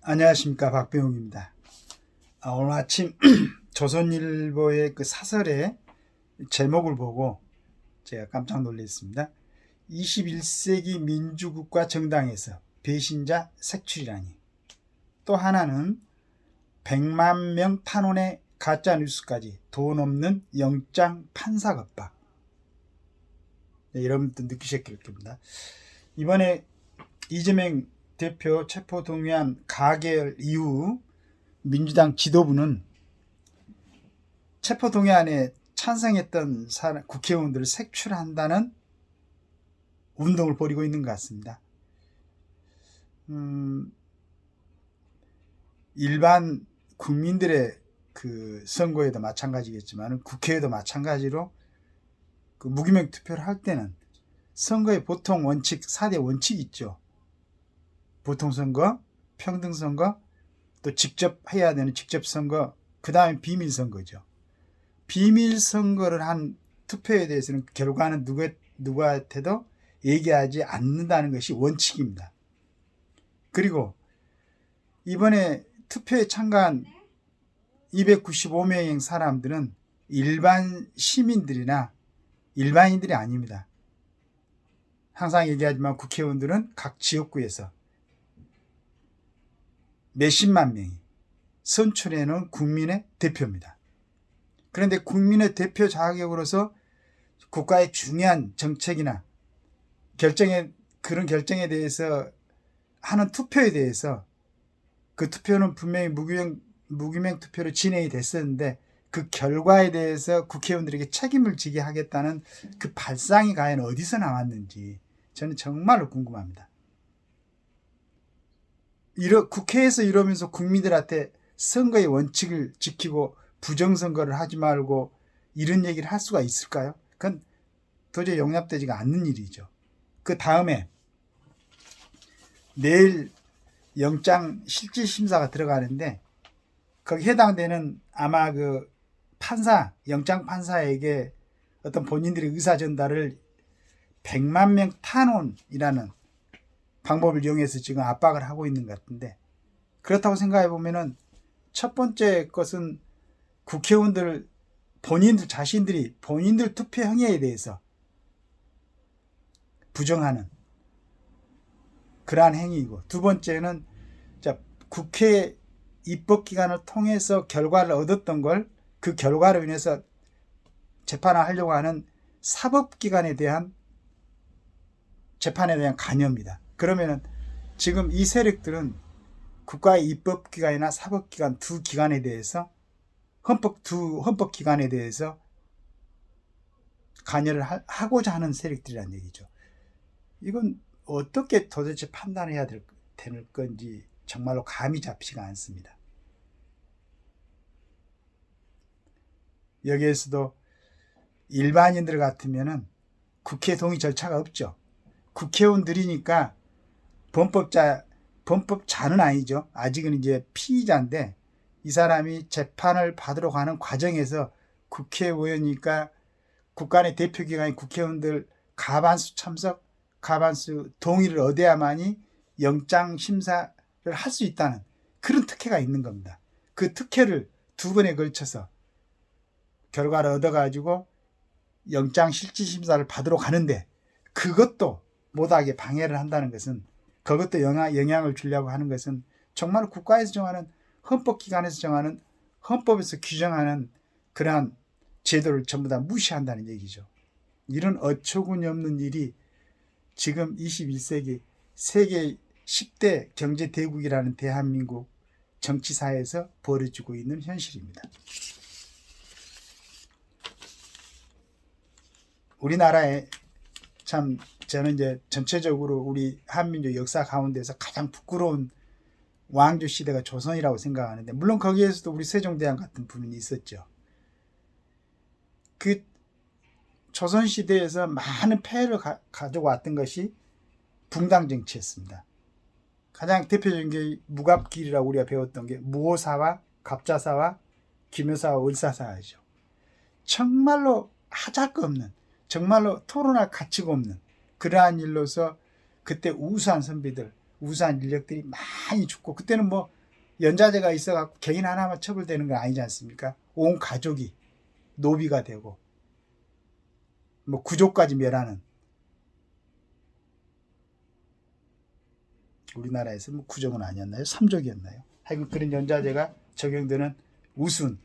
안녕하십니까, 박병욱입니다. 오늘 아침 조선일보의 그 사설의 제목을 보고 제가 깜짝 놀랐습니다. 21세기 민주국가 정당에서 배신자 색출이라니. 또 하나는 100만 명 탄원의 가짜뉴스까지 돈 없는 영장 판사 겁박. 네, 여러분도 느끼셨길 겁니다. 이번에 이재명 대표 체포동의안 가결 이후 민주당 지도부는 체포동의안에 찬성했던 국회의원들을 색출한다는 운동을 벌이고 있는 것 같습니다. 일반 국민들의 그 선거에도 마찬가지겠지만 국회에도 마찬가지로 그 무기명 투표를 할 때는 선거의 보통 원칙 4대 원칙이 있죠. 보통선거, 평등선거, 또 직접 해야 되는 직접선거, 그 다음에 비밀선거죠. 비밀선거를 한 투표에 대해서는 결과는 누구한테도 얘기하지 않는다는 것이 원칙입니다. 그리고 이번에 투표에 참가한 295명의 사람들은 일반 시민들이나 일반인들이 아닙니다. 항상 얘기하지만 국회의원들은 각 지역구에서 몇십만 명이 선출해놓은 국민의 대표입니다. 그런데 국민의 대표 자격으로서 국가의 중요한 정책이나 그런 결정에 대해서 하는 투표에 대해서 그 투표는 분명히 무기명 투표로 진행이 됐었는데 그 결과에 대해서 국회의원들에게 책임을 지게 하겠다는 그 발상이 과연 어디서 나왔는지 저는 정말로 궁금합니다. 국회에서 이러면서 국민들한테 선거의 원칙을 지키고 부정선거를 하지 말고 이런 얘기를 할 수가 있을까요? 그건 도저히 용납되지가 않는 일이죠. 그 다음에 내일 영장 실질심사가 들어가는데 거기 해당되는 아마 그 영장 판사에게 어떤 본인들의 의사 전달을 100만 명 탄원이라는 방법을 이용해서 지금 압박을 하고 있는 것 같은데, 그렇다고 생각해 보면은 첫 번째 것은 국회의원들 본인들 자신들이 본인들 투표 행위에 대해서 부정하는 그러한 행위이고, 두 번째는 국회 입법기관을 통해서 결과를 얻었던 걸 그 결과로 인해서 재판을 하려고 하는 사법기관에 대한 재판에 대한 관여입니다. 그러면은 지금 이 세력들은 국가의 입법기관이나 사법기관 두 기관에 대해서 헌법기관에 대해서 관여를 하고자 하는 세력들이라는 얘기죠. 이건 어떻게 도대체 판단해야 될 건지 정말로 감이 잡히지가 않습니다. 여기에서도 일반인들 같으면은 국회 동의 절차가 없죠. 국회의원들이니까 범법자는 아니죠. 아직은 이제 피의자인데 이 사람이 재판을 받으러 가는 과정에서 국회의원이니까 국간의 대표기관인 국회의원들 과반수 참석, 과반수 동의를 얻어야만이 영장 심사를 할 수 있다는 그런 특혜가 있는 겁니다. 그 특혜를 두 번에 걸쳐서 결과를 얻어가지고 영장 실질심사를 받으러 가는데 그것도 못하게 방해를 한다는 것은, 그것도 영향을 주려고 하는 것은 정말 국가에서 정하는, 헌법기관에서 정하는, 헌법에서 규정하는 그러한 제도를 전부 다 무시한다는 얘기죠. 이런 어처구니 없는 일이 지금 21세기 세계 10대 경제대국이라는 대한민국 정치사에서 벌어지고 있는 현실입니다. 우리나라에 참 저는 이제 전체적으로 우리 한민족 역사 가운데서 가장 부끄러운 왕조 시대가 조선이라고 생각하는데, 물론 거기에서도 우리 세종대왕 같은 분이 있었죠. 그 조선 시대에서 많은 폐해를 가져왔던 것이 붕당 정치였습니다. 가장 대표적인 게 무갑길이라고 우리가 배웠던 게 무오사와 갑자사와 기묘사와 을사사죠. 정말로 하잘 거 없는, 정말로 토론할 가치가 없는 그러한 일로서 그때 우수한 선비들, 우수한 인력들이 많이 죽고, 그때는 뭐 연좌제가 있어갖고 개인 하나만 처벌되는 건 아니지 않습니까? 온 가족이 노비가 되고 뭐 구족까지 멸하는, 우리나라에서 뭐 구족은 아니었나요? 삼족이었나요? 하여간 그런 연좌제가 적용되는 우스운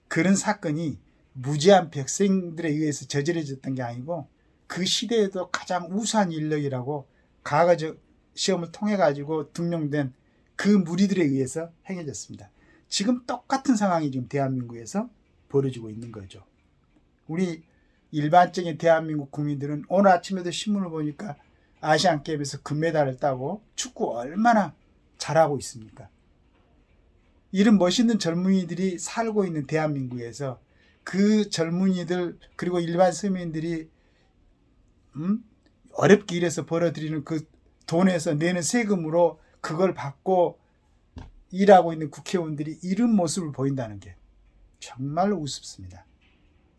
그런 사건이 무지한 백성들에 의해서 저질러졌던 게 아니고, 그 시대에도 가장 우수한 인력이라고 과거 시험을 통해 가지고 등용된 그 무리들에 의해서 행해졌습니다. 지금 똑같은 상황이 지금 대한민국에서 벌어지고 있는 거죠. 우리 일반적인 대한민국 국민들은 오늘 아침에도 신문을 보니까 아시안게임에서 금메달을 따고 축구 얼마나 잘하고 있습니까? 이런 멋있는 젊은이들이 살고 있는 대한민국에서 그 젊은이들 그리고 일반 서민들이 어렵게 일해서 벌어들이는 그 돈에서 내는 세금으로 그걸 받고 일하고 있는 국회의원들이 이런 모습을 보인다는 게 정말로 우습습니다.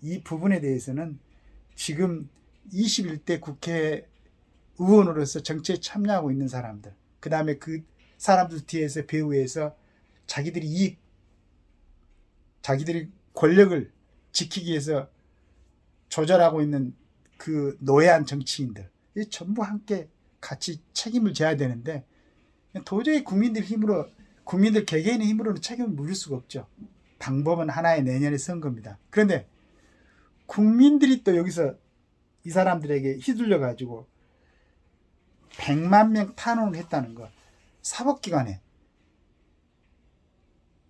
이 부분에 대해서는 지금 21대 국회의원으로서 정치에 참여하고 있는 사람들, 그 다음에 그 사람들 뒤에서 배후에서 자기들이 권력을 지키기 위해서 조절하고 있는 그 노예한 정치인들, 이 전부 함께 같이 책임을 져야 되는데, 도저히 국민들 개개인의 힘으로는 책임을 물을 수가 없죠. 방법은 하나의 내년의 선거입니다. 그런데 국민들이 또 여기서 이 사람들에게 휘둘려 가지고 100만 명 탄원을 했다는 거, 사법기관에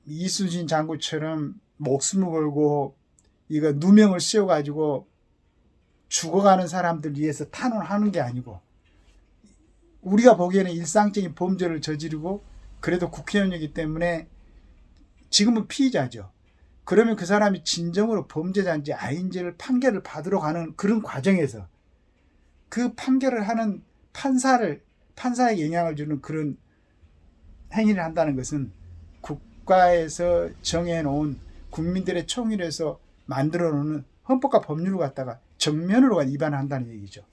이순신 장군처럼 목숨을 걸고 이거 누명을 씌워 가지고 죽어가는 사람들 위해서 탄원하는 게 아니고, 우리가 보기에는 일상적인 범죄를 저지르고 그래도 국회의원이기 때문에 지금은 피의자죠. 그러면 그 사람이 진정으로 범죄자인지 아닌지를 판결을 받으러 가는 그런 과정에서 그 판결을 하는 판사에게 영향을 주는 그런 행위를 한다는 것은 국가에서 정해놓은 국민들의 총의에서 만들어 놓는 헌법과 법률을 갖다가 정면으로 위반한다는 얘기죠.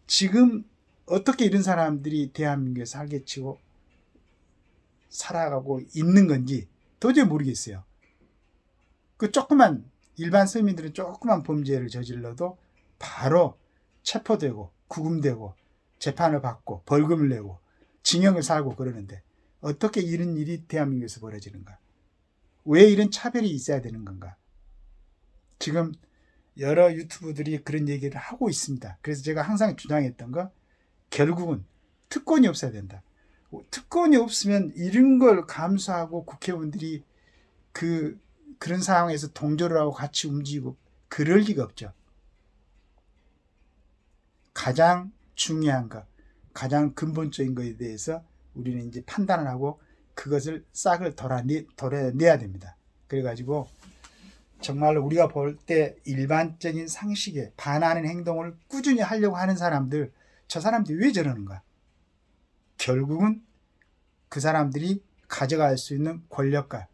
지금 어떻게 이런 사람들이 대한민국에 살게치고 살아가고 있는 건지 도저히 모르겠어요. 그 조그만 일반 서민들은 조그만 범죄를 저질러도 바로 체포되고 구금되고 재판을 받고 벌금을 내고 징역을 살고 그러는데, 어떻게 이런 일이 대한민국에서 벌어지는가? 왜 이런 차별이 있어야 되는 건가? 지금 여러 유튜브들이 그런 얘기를 하고 있습니다. 그래서 제가 항상 주장했던 거, 결국은 특권이 없어야 된다. 특권이 없으면 이런 걸 감수하고 국회의원들이 그런 상황에서 동조를 하고 같이 움직이고 그럴 리가 없죠. 가장 중요한 것, 가장 근본적인 것에 대해서 우리는 이제 판단을 하고 그것을 싹을 덜어내야 됩니다. 그래가지고 정말로 우리가 볼 때 일반적인 상식에 반하는 행동을 꾸준히 하려고 하는 사람들, 저 사람들이 왜 저러는가? 결국은 그 사람들이 가져갈 수 있는 권력과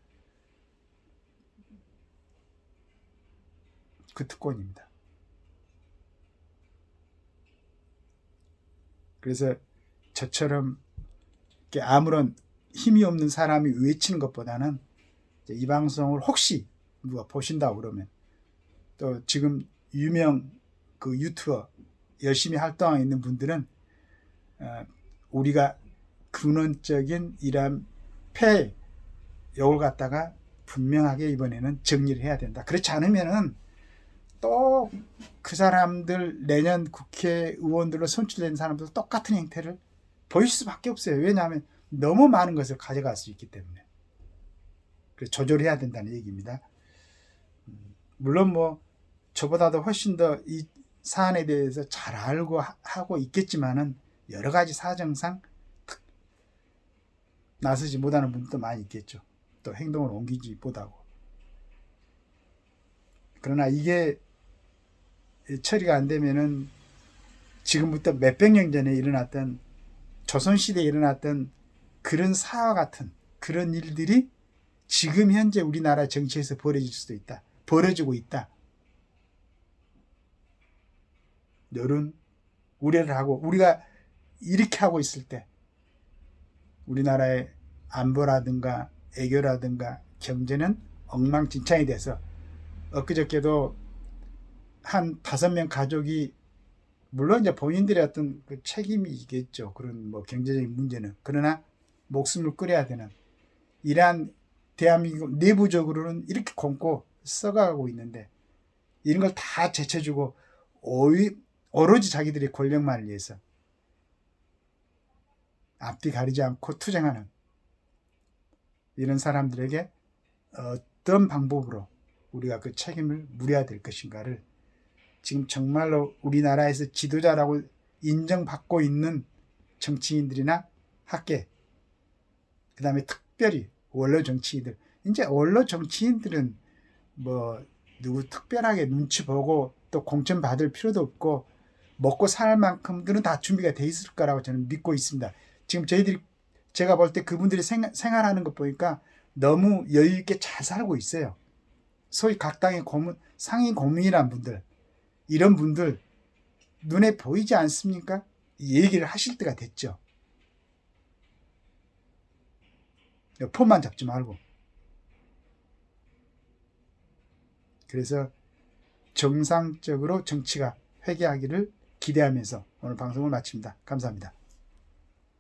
그 특권입니다. 그래서 저처럼 아무런 힘이 없는 사람이 외치는 것보다는 이 방송을 혹시 누가 보신다고 그러면, 또 지금 유명 그 유튜버 열심히 활동하고 있는 분들은 우리가 근원적인 이런 폐해 요걸 갖다가 분명하게 이번에는 정리를 해야 된다. 그렇지 않으면은 또 그 사람들 내년 국회의원들로 선출된 사람들 똑같은 행태를 보일 수밖에 없어요. 왜냐하면 너무 많은 것을 가져갈 수 있기 때문에. 그래서 조절해야 된다는 얘기입니다. 물론 뭐 저보다도 훨씬 더 이 사안에 대해서 잘 알고 하고 있겠지만은 여러 가지 사정상 나서지 못하는 분도 많이 있겠죠. 또 행동을 옮기지 못하고. 그러나 이게 처리가 안 되면은 지금부터 몇백 년 전에 일어났던 조선시대에 일어났던 그런 사와 같은 그런 일들이 지금 현재 우리나라 정치에서 벌어질 수도 있다. 벌어지고 있다. 이런 우려를 하고, 우리가 이렇게 하고 있을 때 우리나라의 안보라든가 애교라든가 경제는 엉망진창이 돼서 엊그저께도 한 5명 가족이 물론 이제 본인들의 어떤 그 책임이 있겠죠. 그런 뭐 경제적인 문제는. 그러나 목숨을 끊어야 되는 이러한 대한민국 내부적으로는 이렇게 굶고 썩어가고 있는데 이런 걸 다 제쳐주고 오로지 자기들의 권력만을 위해서 앞뒤 가리지 않고 투쟁하는 이런 사람들에게 어떤 방법으로 우리가 그 책임을 물어야 될 것인가를 지금 정말로 우리나라에서 지도자라고 인정받고 있는 정치인들이나 학계, 그 다음에 특별히 원로 정치인들, 이제 원로 정치인들은 뭐 누구 특별하게 눈치 보고 또 공천 받을 필요도 없고 먹고 살 만큼들은 다 준비가 돼 있을 거라고 저는 믿고 있습니다. 지금 제가 볼 때 그분들이 생활하는 것 보니까 너무 여유 있게 잘 살고 있어요. 소위 각 당의 상임 고문이란 분들, 이런 분들 눈에 보이지 않습니까? 이 얘기를 하실 때가 됐죠. 폰만 잡지 말고. 그래서 정상적으로 정치가 회귀하기를 기대하면서 오늘 방송을 마칩니다. 감사합니다.